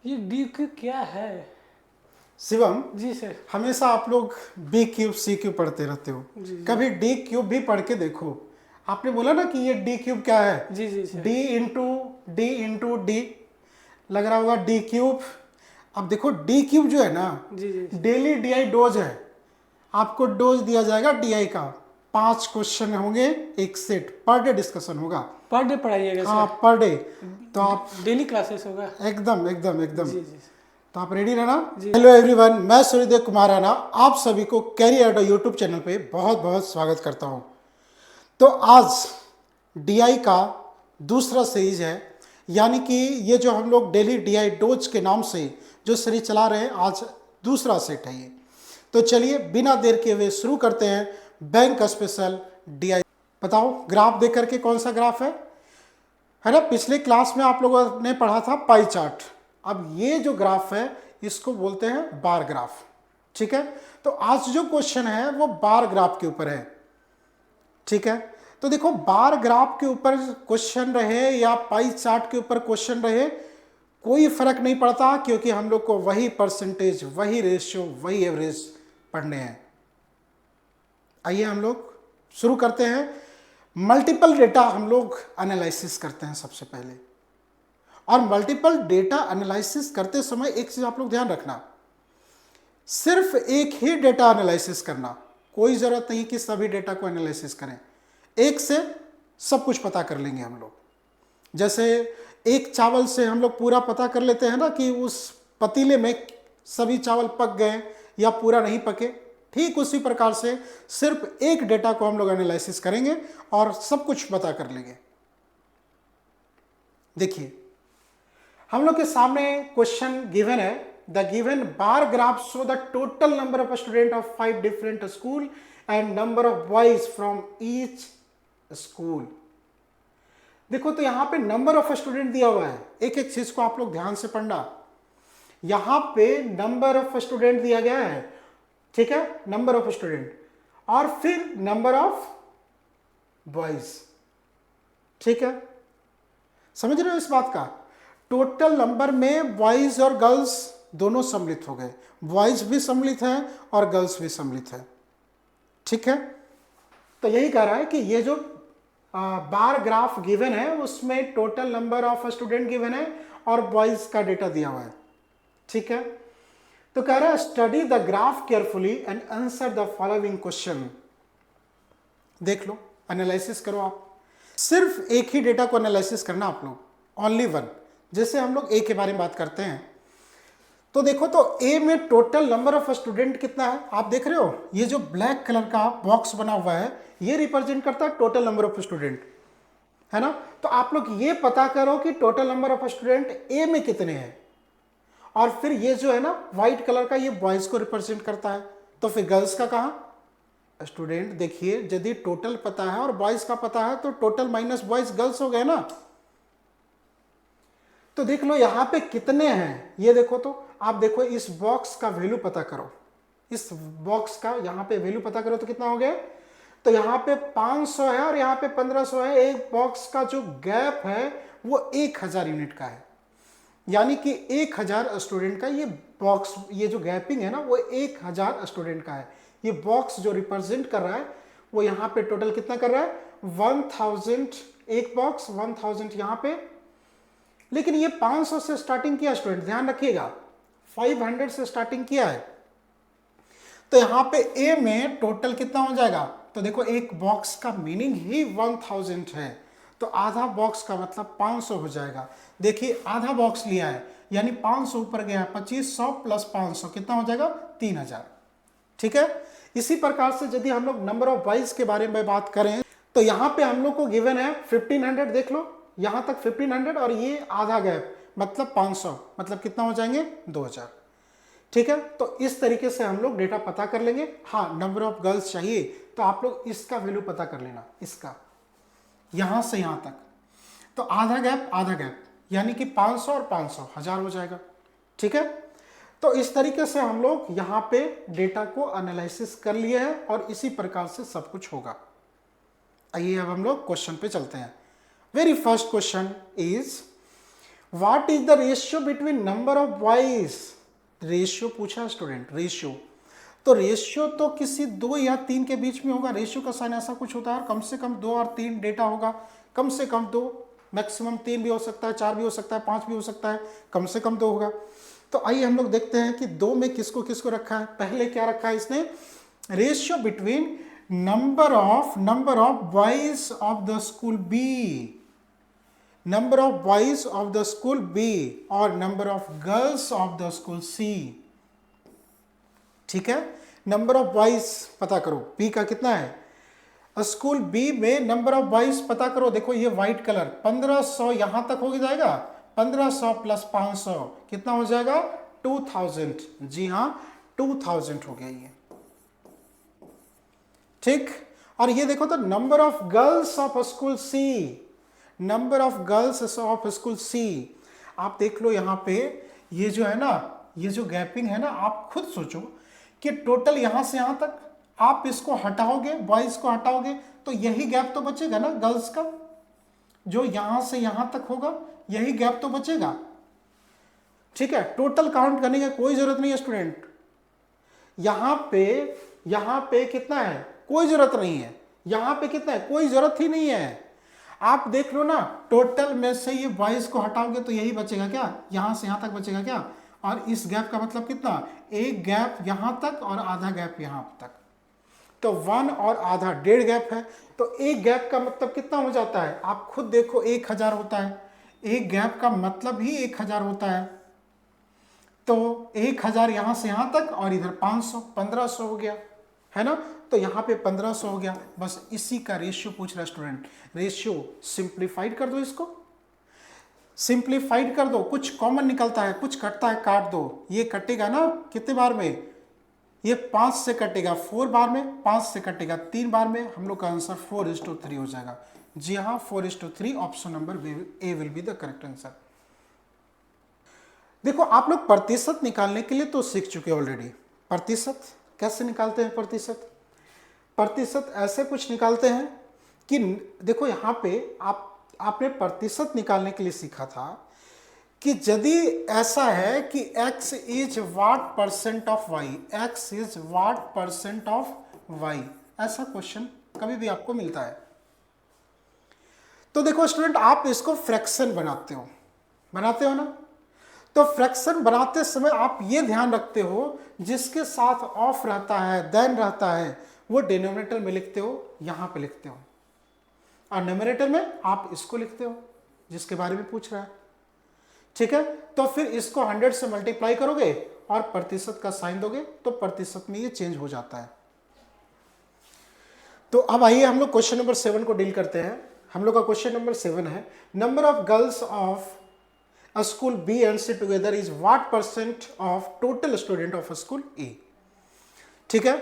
ये D Q क्या है? शिवम, जी सर। हमेशा आप लोग बी क्यूब सी क्यूब पढ़ते रहते हो, जी जी कभी डी क्यूब भी पढ़ के देखो। आपने बोला ना कि ये डी क्यूब क्या है, जी जी सर। डी इंटू डी लग रहा होगा डी क्यूब। अब देखो डी क्यूब जो है ना, जी जी सर। डेली डीआई डोज है। आपको डोज दिया जाएगा डीआई का, 5 क्वेश्चन होंगे, एक सेट पर डे डिस्कशन होगा। पर डे पढ़ाइएगा हाँ, सर? Per day. तो आप डेली क्लासेस होगा? एकदम एकदम एकदम, जी जी तो आप रेडी रहना। जी। हेलो एवरीवन, मैं सूर्यदेव कुमार राणा आप सभी को कैरियर एडो यूट्यूब चैनल पे बहुत बहुत स्वागत करता हूं। तो आज डीआई का दूसरा सीरीज है, यानी कि ये जो हम लोग डेली डीआई डोज के नाम से जो सीरीज चला रहे हैं, आज दूसरा सेट है ये। तो चलिए बिना देर के हुए शुरू करते हैं बैंक स्पेशल डीआई। बताओ ग्राफ देख करके कौन सा ग्राफ है ना? पिछले क्लास में आप लोगों ने पढ़ा था पाई चार्ट। अब ये जो ग्राफ है इसको बोलते हैं बार ग्राफ। ठीक है, तो आज जो क्वेश्चन है वो बार ग्राफ के ऊपर है। ठीक है, तो देखो बार ग्राफ के ऊपर क्वेश्चन रहे या पाई चार्ट के ऊपर क्वेश्चन रहे, कोई फर्क नहीं पड़ता, क्योंकि हम लोग को वही परसेंटेज, वही रेशियो, वही एवरेज पढ़ने हैं। आइए हम लोग शुरू करते हैं। मल्टीपल डेटा हम लोग एनालिसिस करते हैं सबसे पहले, और मल्टीपल डेटा एनालिसिस करते समय एक चीज आप लोग ध्यान रखना, सिर्फ एक ही डेटा एनालिसिस करना, कोई जरूरत नहीं कि सभी डेटा को एनालिसिस करें। एक से सब कुछ पता कर लेंगे हम लोग। जैसे एक चावल से हम लोग पूरा पता कर लेते हैं ना कि उस पतीले में सभी चावल पक गए या पूरा नहीं पके, ठीक उसी प्रकार से सिर्फ एक डेटा को हम लोग एनालिसिस करेंगे और सब कुछ पता कर लेंगे। देखिए हम लोग के सामने क्वेश्चन गिवन है, the given bar graph show the total number of student of 5 different school and number of boys from each school. देखो तो यहां पे नंबर ऑफ स्टूडेंट दिया हुआ है, एक एक चीज को आप लोग ध्यान से पढ़ना। यहां पे नंबर ऑफ स्टूडेंट दिया गया है, ठीक है, नंबर ऑफ स्टूडेंट, और फिर नंबर ऑफ बॉयज। ठीक है, समझ रहे हो इस बात का? टोटल नंबर में बॉयज और गर्ल्स दोनों सम्मिलित हो गए, बॉयज भी सम्मिलित हैं और गर्ल्स भी सम्मिलित है। ठीक है, तो यही कह रहा है कि ये जो बार ग्राफ गिवन है उसमें total number of student given है और बॉयज का डेटा दिया हुआ है। ठीक है, तो कह रहा है study the graph carefully and answer the following question. देख लो, एनालिसिस करो आप, सिर्फ एक ही डेटा को एनालिसिस करना आप लोग, ओनली वन। जैसे हम लोग ए के बारे में बात करते हैं, तो देखो तो ए में टोटल नंबर ऑफ स्टूडेंट कितना है आप देख रहे हो। ये जो ब्लैक कलर का बॉक्स बना हुआ है ये रिप्रेजेंट करता है टोटल नंबर ऑफ स्टूडेंट, है ना? तो आप लोग ये पता करो कि टोटल नंबर ऑफ स्टूडेंट ए में कितने हैं, और फिर ये जो है ना व्हाइट कलर का, ये बॉयज को रिप्रेजेंट करता है। तो फिर गर्ल्स का कहां स्टूडेंट? देखिए यदि टोटल पता है और बॉयज का पता है तो टोटल माइनस बॉयज गर्ल्स हो गए ना। तो देख लो यहां पे कितने हैं, ये देखो तो आप देखो इस बॉक्स का वैल्यू पता करो, इस बॉक्स का यहां पे वैल्यू पता करो तो कितना हो गया? तो यहां पे 500 है और यहां पे 1500 है। एक बॉक्स का जो गैप है वो 1000 यूनिट का है, यानी कि 1000 स्टूडेंट का ये बॉक्स, ये जो गैपिंग है ना वो 1000 स्टूडेंट का है। ये बॉक्स जो रिप्रेजेंट कर रहा है वो यहाँ पे टोटल कितना कर रहा है? 1000। एक बॉक्स 1000 यहाँ पे, लेकिन ये 500 से स्टार्टिंग किया स्टूडेंट, ध्यान रखिएगा 500 से स्टार्टिंग किया है। तो यहाँ पे ए में टोटल कितना हो जाएगा? तो देखो एक बॉक्स का मीनिंग ही 1000 है, तो आधा बॉक्स का मतलब 500 हो जाएगा। देखिए आधा बॉक्स लिया है यानी 500 ऊपर गया, 2500 प्लस 500 कितना हो जाएगा? 3000। ठीक है, इसी प्रकार से यदि हम लोग नंबर ऑफ बॉयज के बारे में बात करें तो यहाँ पे हम लोग को गिवन है 1500। देख लो यहां तक 1500 और ये आधा गैप मतलब 500, मतलब कितना हो जाएंगे? 2000। ठीक है, तो इस तरीके से हम लोग डेटा पता कर लेंगे। हाँ, नंबर ऑफ गर्ल्स चाहिए तो आप लोग इसका वैल्यू पता कर लेना, इसका यहां से यहां तक, तो आधा गैप यानी कि 500 और 500 1000 हो जाएगा। ठीक है, तो इस तरीके से हम लोग यहां पे डेटा को एनालिसिस कर लिए हैं और इसी प्रकार से सब कुछ होगा। आइए अब हम लोग क्वेश्चन पे चलते हैं। Very first question is what is the ratio between number of boys, ratio पूछा स्टूडेंट, रेशियो, तो रेशियो तो किसी 2 या 3 के बीच में होगा। रेशियो का साइन ऐसा कुछ होता है, कम से कम 2 और 3 डेटा होगा, कम से कम 2, मैक्सिमम 3 भी हो सकता है, 4 भी हो सकता है, 5 भी हो सकता है, कम से कम 2 होगा। तो आइए हम लोग देखते हैं कि 2 में किसको किसको रखा है। पहले क्या रखा है इसने, ratio between number of boys of the school B, number of boys of the school B और number of girls of the school C. ठीक है, नंबर ऑफ बॉयज पता करो, बी का कितना है, स्कूल बी में नंबर ऑफ बॉयज पता करो। देखो ये व्हाइट कलर, 1500 यहां तक हो जाएगा, 1500 प्लस 500 कितना हो जाएगा, 2000। जी हां, 2000 हो गया ये। ठीक, और ये देखो तो number of girls of school C, number of girls of school C, आप देख लो यहां पे ये जो है ना, ये जो गैपिंग है ना, आप खुद सोचो कि टोटल यहां से यहां तक आप इसको हटाओगे, बॉयज को हटाओगे तो यही गैप तो बचेगा ना गर्ल्स का, जो यहां से यहां तक होगा यही गैप तो बचेगा। ठीक है, टोटल काउंट करने की कोई जरूरत नहीं है स्टूडेंट, यहां पे कितना है, कोई जरूरत नहीं है, यहां पे कितना है, कोई जरूरत ही नहीं है। आप देख लो ना, टोटल में से ये बॉयज को हटाओगे तो यही बचेगा क्या, यहां से यहां तक बचेगा क्या, और इस गैप का मतलब कितना, एक गैप यहां तक और आधा गैप यहां तक, तो 1 और आधा 1.5 गैप है, तो एक गैप का मतलब कितना हो जाता है, आप खुद देखो 1000 होता है, एक गैप का मतलब ही 1000 होता है, तो 1000 यहां से यहां तक और इधर 500, 1500 हो गया है ना, तो यहां पे 1500 हो गया। बस इसी का रेशियो पूछ रहा है स्टूडेंट, रेशियो सिंप्लीफाइड कर दो, इसको सिंप्लीफाइड कर दो, कुछ कॉमन निकलता है, कुछ कटता है, काट दो, ये कटेगा ना कितने बार में, ये 5 से कटेगा 4 बार में, 5 से कटेगा 3 बार में, हम लोग का आंसर 4:3 हो जाएगा। जी हाँ, 4:3 option number A will be the correct answer. देखो आप लोग प्रतिशत निकालने के लिए तो सीख चुके ऑलरेडी, प्रतिशत कैसे निकालते हैं, प्रतिशत ऐसे कुछ निकालते हैं कि देखो यहाँ पे आपने प्रतिशत निकालने के लिए सीखा था कि यदि ऐसा है कि x is what percent of y, x is what percent of y, ऐसा क्वेश्चन कभी भी आपको मिलता है। तो देखो स्टूडेंट, आप इसको फ्रैक्शन बनाते हो ना, तो फ्रैक्शन बनाते समय आप ये ध्यान रखते हो जिसके साथ ऑफ रहता है, देन रहता है, वो डिनोमिनेटर में लिखते हो, यहां पे लिखते हो, और न्यूमरेटर में आप इसको लिखते हो जिसके बारे में पूछ रहा है। ठीक है, तो फिर इसको 100 से मल्टीप्लाई करोगे और प्रतिशत का साइन दोगे तो प्रतिशत में ये चेंज हो जाता है। तो अब आइए हम लोग क्वेश्चन नंबर 7 को डील करते हैं। हम लोग का क्वेश्चन नंबर 7 है, number of girls of a school B and C together is what percent of total student of a school A। ठीक है,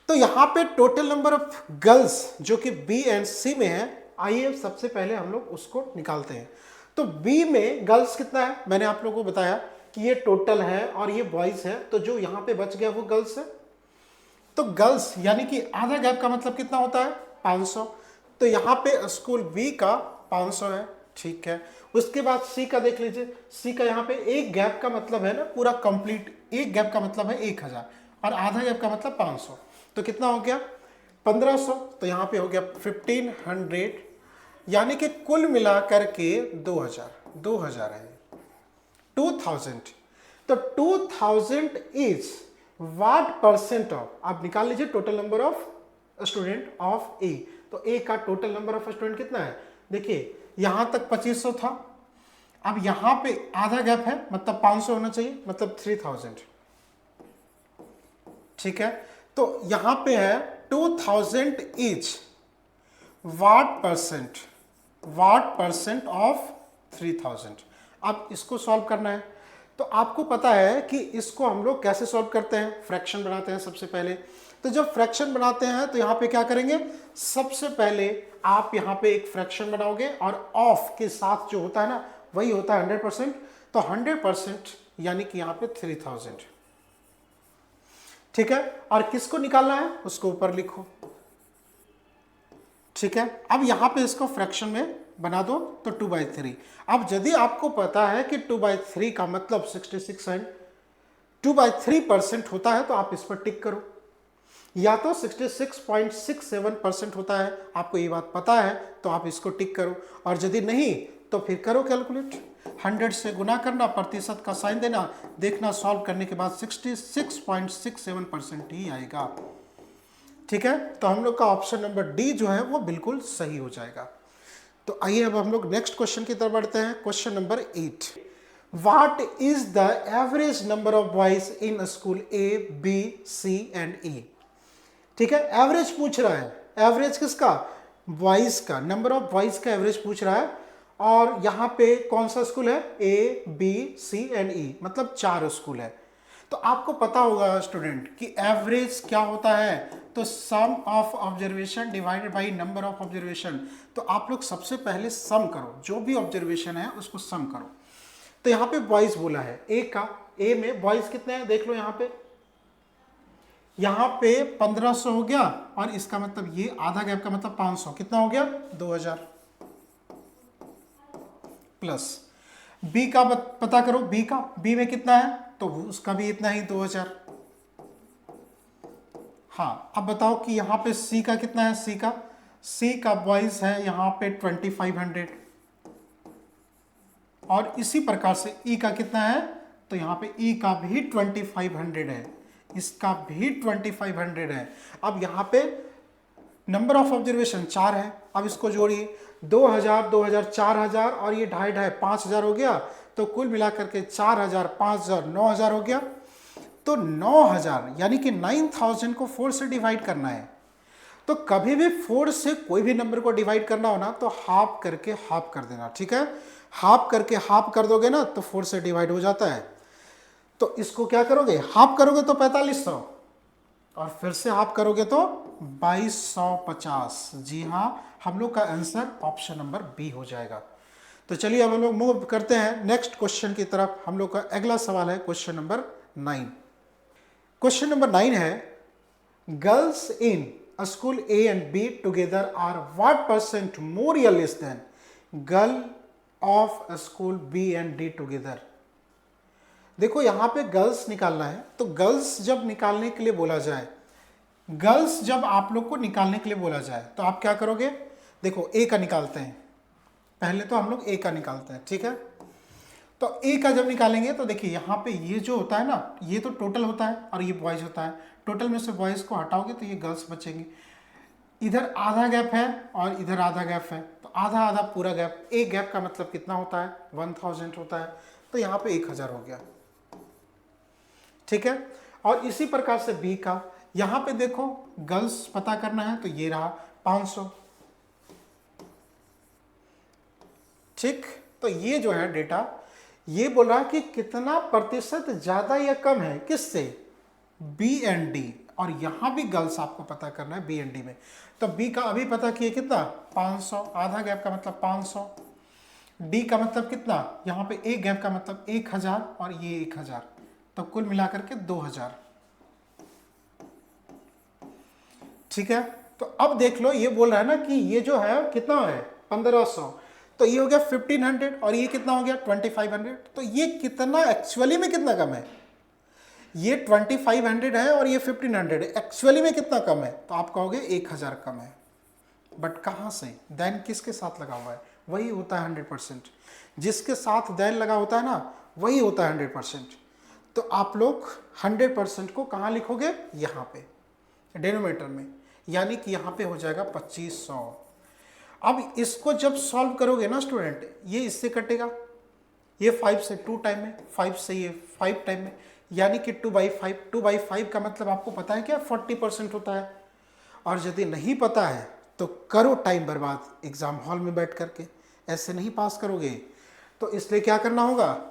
तो यहां पे टोटल नंबर ऑफ गर्ल्स जो कि B एंड C में है, आइए सबसे पहले हम लोग उसको निकालते हैं। तो B में गर्ल्स कितना है, मैंने आप लोगों को बताया कि ये टोटल है और ये बॉयज है, तो जो यहां पे बच गया वो गर्ल्स है। तो गर्ल्स यानी कि आधा गैप का मतलब कितना होता है, 500, तो यहां पे स्कूल B का 500 है। ठीक है, उसके बाद C का देख लीजिए, C का यहाँ पे एक गैप का मतलब है ना पूरा कंप्लीट, एक गैप का मतलब है 1000 और आधा गैप का मतलब 500, तो कितना हो गया 1500, तो यहाँ पे हो गया 1500, यानी कि कुल मिला करके 2000 है, 2000। तो 2000 इज व्हाट परसेंट ऑफ, आप निकाल लीजिए total number of student of A, तो ए का टोटल नंबर ऑफ स्टूडेंट कितना है, देखिए यहां तक 2500 था, अब यहां पे आधा गैप है मतलब 500 होना चाहिए, मतलब 3000। ठीक है, तो यहां पे है 2000 इज व्हाट परसेंट ऑफ 3000। अब इसको सॉल्व करना है, तो आपको पता है कि इसको हम लोग कैसे सॉल्व करते हैं, फ्रैक्शन बनाते हैं सबसे पहले। तो जब फ्रैक्शन बनाते हैं तो यहां पे क्या करेंगे, सबसे पहले आप यहां पे एक फ्रैक्शन बनाओगे और ऑफ के साथ जो होता है ना वही होता है 100%, तो 100% यानी कि यहां पे 3000। ठीक है, और किसको निकालना है उसको ऊपर लिखो। ठीक है, अब यहां पे इसको फ्रैक्शन में बना दो तो 2/3। अब यदि आपको पता है कि 2/3 का मतलब 66 एंड 2/3% होता है तो आप इस पर टिक करो, या तो 66.67% होता है, आपको ये बात पता है तो आप इसको टिक करो, और यदि नहीं तो फिर करो कैलकुलेट, 100 से गुना करना, प्रतिशत का साइन देना, देखना सॉल्व करने के बाद 66.67% ही आएगा। ठीक है, तो हम लोग का ऑप्शन नंबर डी जो है वो बिल्कुल सही हो जाएगा। तो आइए अब हम लोग नेक्स्ट क्वेश्चन की तरफ बढ़ते हैं। Question number 8, what is the average number of boys in school A, B, C and E. ठीक है, एवरेज पूछ रहा है, एवरेज किसका, बॉयज का, नंबर ऑफ बॉयज का एवरेज पूछ रहा है, और यहां पे कौन सा स्कूल है, ए, बी, सी एंड ई, मतलब 4 स्कूल है। तो आपको पता होगा स्टूडेंट कि एवरेज क्या होता है, तो sum of observation divided by number of observation. तो आप लोग सबसे पहले सम करो, जो भी ऑब्जर्वेशन है उसको सम करो। तो यहाँ पे बॉयज बोला है, ए का, ए में बॉयज कितने हैं देख लो, यहाँ पे 1500 हो गया, और इसका मतलब ये आधा गैप का मतलब 500, कितना हो गया 2000, प्लस बी का पता करो, बी का, बी में कितना है तो उसका भी इतना ही 2000। हाँ, अब बताओ कि यहाँ पे सी का कितना है, सी का बॉयज है यहाँ पे 2500, और इसी प्रकार से ई का कितना है, तो यहाँ पे ई का भी 2500 है, इसका भी 2500 है। अब यहाँ पे नंबर ऑफ ऑब्जर्वेशन 4 है, अब इसको जोड़िए, 2000, 2000, 4000 और ये 2.5 5000 हो गया, तो कुल मिलाकर के 4000, 5000, 9000 हो गया। तो 9000 यानी कि 9000 को 4 से डिवाइड करना है। तो कभी भी 4 से कोई भी नंबर को डिवाइड करना हो ना तो हाफ करके हाफ कर देना, ठीक है, हाफ करके हाफ कर दोगे ना तो 4 से डिवाइड हो जाता है। तो इसको क्या करोगे, हाफ करोगे तो 4500, और फिर से हाफ करोगे तो 2250। जी हाँ, हम लोग का आंसर ऑप्शन नंबर बी हो जाएगा। तो चलिए अब हम लोग मूव करते हैं नेक्स्ट क्वेश्चन की तरफ। हम लोग का अगला सवाल है क्वेश्चन नंबर 9। क्वेश्चन नंबर 9 है, girls in school A and B together are what percent more या less than girl of school B and D together. देखो यहां पे गर्ल्स निकालना है, तो गर्ल्स जब निकालने के लिए बोला जाए, गर्ल्स जब आप लोग को निकालने के लिए बोला जाए तो आप क्या करोगे, देखो ए का निकालते हैं, पहले तो हम लोग ए का निकालते हैं, ठीक है। तो ए का जब निकालेंगे तो देखिए यहाँ पे ये जो होता है ना, ये तो टोटल होता है और ये बॉयज होता है, टोटल में से बॉयज को हटाओगे तो ये गर्ल्स बचेंगे। इधर आधा गैप है और इधर आधा गैप है, तो आधा आधा पूरा गैप, एक गैप का मतलब कितना होता है 1000 होता है, तो यहाँ पे 1000 हो गया, ठीक है। और इसी प्रकार से बी का, यहां पे देखो गर्ल्स पता करना है तो ये रहा 500, ठीक। तो ये जो है डेटा, ये बोल रहा है कि कितना प्रतिशत ज्यादा या कम है, किससे, बी एंड डी, और यहां भी गर्ल्स आपको पता करना है बी एंड डी में। तो बी का अभी पता किए कितना 500, आधा गैप का मतलब 500, डी का मतलब कितना, यहां पे एक गैप का मतलब 1000 और ये 1000, तो कुल मिलाकर के 2000, ठीक है। तो अब देख लो, ये बोल रहा है ना कि ये जो है कितना है 1500, तो ये हो गया 1500 और ये कितना हो गया 2500, तो ये कितना एक्चुअली में कितना कम है, ये 2500 है और ये 1500 है, एक्चुअली में कितना कम है, तो आप कहोगे 1000 कम है। बट कहाँ से, देन किसके साथ लगा हुआ है, वही होता है 100%, जिसके साथ देन लगा होता है ना वही होता है 100%। तो आप लोग 100% को कहाँ लिखोगे, यहाँ पे डिनोमिनेटर में, यानी कि यहाँ पे हो जाएगा 2500। अब इसको जब सॉल्व करोगे ना स्टूडेंट, ये इससे कटेगा, ये 5 से 2 टाइम में, 5 से ये 5 टाइम में, यानी कि 2/5, 2/5 का मतलब आपको पता है क्या 40% होता है। और यदि नहीं पता है तो करो टाइम बर्बाद एग्जाम हॉल में बैठ करके, ऐसे नहीं पास करोगे। तो इसलिए क्या करना होगा,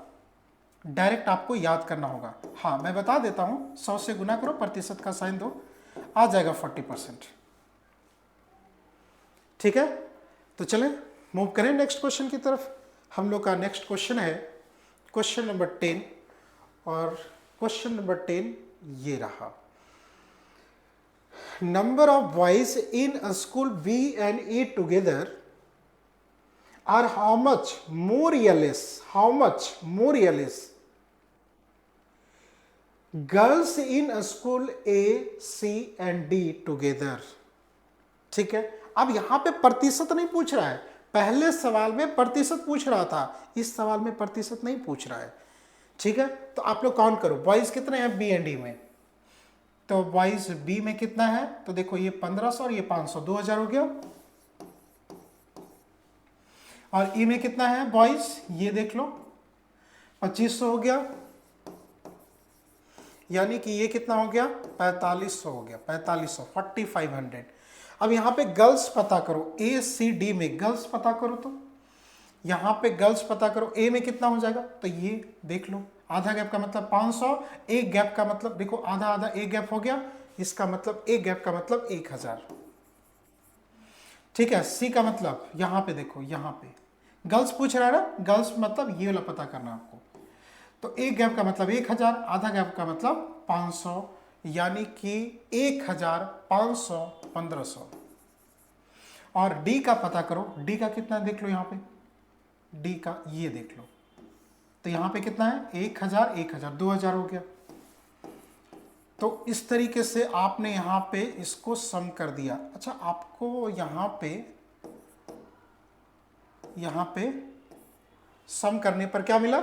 डायरेक्ट आपको याद करना होगा। हाँ मैं बता देता हूँ, 100 से गुना करो, प्रतिशत का साइन दो, आ जाएगा 40%, ठीक है। तो चलें मूव करें नेक्स्ट क्वेश्चन की तरफ। हम लोग का नेक्स्ट क्वेश्चन है क्वेश्चन नंबर 10, और क्वेश्चन नंबर 10 ये रहा, number of boys in school B and A together or how much more or less, how much more or less girls in a school A, C and D together. ठीक है, अब यहां पे प्रतिशत नहीं पूछ रहा है, पहले सवाल में प्रतिशत पूछ रहा था, इस सवाल में प्रतिशत नहीं पूछ रहा है। ठीक है, तो आप लोग काउंट करो बॉयज कितने हैं बी एंड डी में, तो बॉयज बी में कितना है, तो देखो ये 1500 और ये 500, 2000 हो गया। और ई में कितना है बॉयज, ये देख लो 2500 हो गया, यानी कि ये कितना हो गया 4500 हो गया, 4500 4500। अब यहां पे गर्ल्स पता करो, ए सी डी में गर्ल्स पता करो, तो यहां पे गर्ल्स पता करो, ए में कितना हो जाएगा, तो ये देख लो आधा गैप का मतलब 500, एक गैप का मतलब देखो आधा आधा एक गैप हो गया, इसका मतलब एक गैप का मतलब 1000। ठीक है, सी का मतलब यहां पे देखो, यहां पे गर्ल्स पूछ रहा है ना, गर्ल्स मतलब ये वाला पता करना आपको, तो एक गैप का मतलब 1000, आधा गैप का मतलब 500, यानी कि 1000 500 1500। और डी का पता करो, डी का कितना देख लो यहां पे, डी का ये देख लो, तो यहां पे कितना है 1000 1000 2000 हो गया। तो इस तरीके से आपने यहां पे इसको सम कर दिया। अच्छा, आपको यहां पे सम करने पर क्या मिला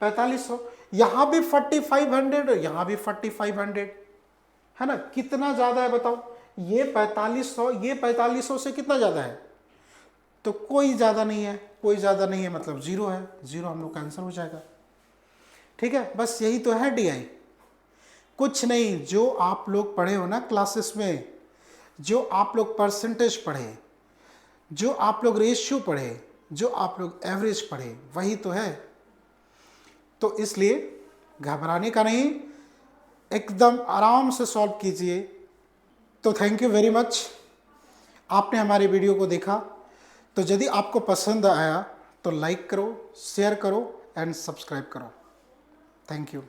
4500, यहां भी 4500 और यहां भी 4500 है ना, कितना ज्यादा है बताओ, ये 4500 ये 4500 से कितना ज्यादा है, तो कोई ज्यादा नहीं है, कोई ज्यादा नहीं है मतलब जीरो है, जीरो हम लोग का आंसर हो जाएगा। ठीक है, बस यही तो है डीआई, कुछ नहीं। जो आप लोग पढ़े हो ना क्लासेस में, जो आप लोग परसेंटेज पढ़े, जो आप लोग रेशियो पढ़े, जो आप लोग एवरेज पढ़े, वही तो है। तो इसलिए घबराने का नहीं, एकदम आराम से सॉल्व कीजिए। तो थैंक यू वेरी मच, आपने हमारे वीडियो को देखा। तो यदि आपको पसंद आया तो लाइक करो, शेयर करो एंड सब्सक्राइब करो। Thank you.